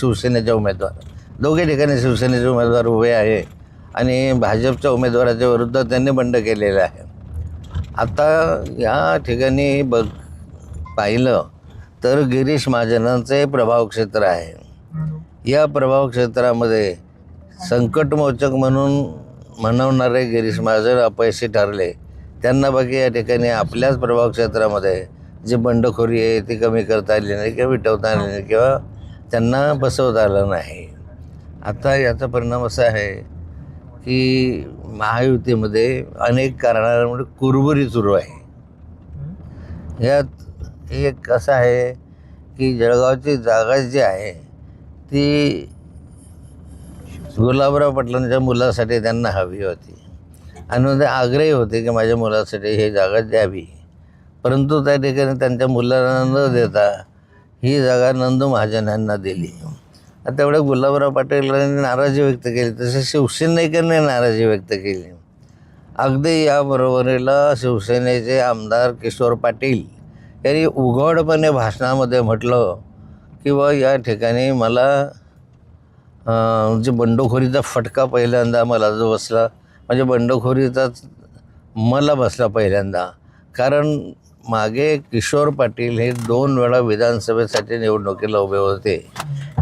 शिवसेनेचे उमेदवार, दोघे ठिकाणी शिवसेनेचे उमेदवार उभे आहे आणि भाजपच्या उमेदवाराच्या विरुद्ध त्यांनी बंड केलेलं आहे. आता या ठिकाणी पाहिलं तर गिरीश महाजनांचे प्रभाव क्षेत्र आहे. या प्रभाव क्षेत्रामध्ये संकटमोचक म्हणून म्हणवणारे गिरीश महाजन अपयशी ठरले. त्यांना बाकी या ठिकाणी आपल्याच प्रभाव क्षेत्रामध्ये जी बंडखोरी आहे ती कमी करता आली नाही किंवा मिटवता आली नाही किंवा त्यांना बसवता आलं नाही. आता याचा परिणाम असा आहे की महायुतीमध्ये अनेक कारणांमुळे कुरबुरी सुरू आहे. यात एक असं आहे की जळगावची जागा जी आहे ती गुलाबराव पाटलांच्या मुलासाठी त्यांना हवी होती आणि ते आग्रही होते की माझ्या मुलासाठी ही जागा द्यावी. परंतु त्या ठिकाणी त्यांच्या मुलांना न देता ही जागा नंदू महाजन यांना दिली. आता एवढ्या गुलाबराव पाटीलांनी नाराजी व्यक्त केली, तसे शिवसैनिकांनी नाराजी व्यक्त केली. अगदी याबरोबरीला शिवसेनेचे आमदार किशोर पाटील यांनी उघडपणे भाषणामध्ये म्हटलं की बा या ठिकाणी मला जे बंडखोरीचा फटका पहिल्यांदा मला जो बसला, म्हणजे बंडखोरीचाच मला बसला पहिल्यांदा. कारण मागे किशोर पाटील हे 2 वेळा विधानसभेसाठी निवडणुकीला उभे होते.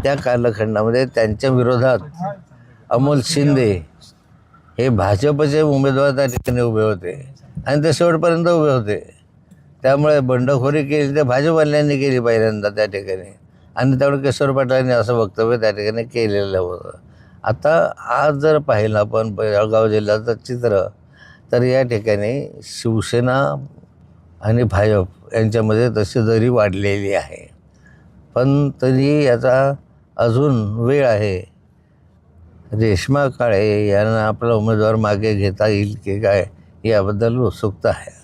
त्या कालखंडामध्ये त्यांच्या विरोधात अमोल शिंदे हे भाजपचे उमेदवार त्या ठिकाणी उभे होते आणि ते शेवटपर्यंत उभे होते. त्यामुळे बंडखोरी केली ते भाजपवाल्यांनी केली पहिल्यांदा त्या ठिकाणी आणि त्यामुळे किशोर पाटलांनी असं वक्तव्य त्या ठिकाणी केलेलं होतं. आता आज जर पाहिलं आपण जळगाव जिल्ह्याचं चित्र तर या ठिकाणी शिवसेना आणि भाजप यांच्यामध्ये तशी दरी वाढलेली आहे. पण तरी याचा अजून वेळ आहे. रेश्मा काळे यांना आपला उमेदवार मागे घेता येईल की काय याबद्दल उत्सुकता आहे.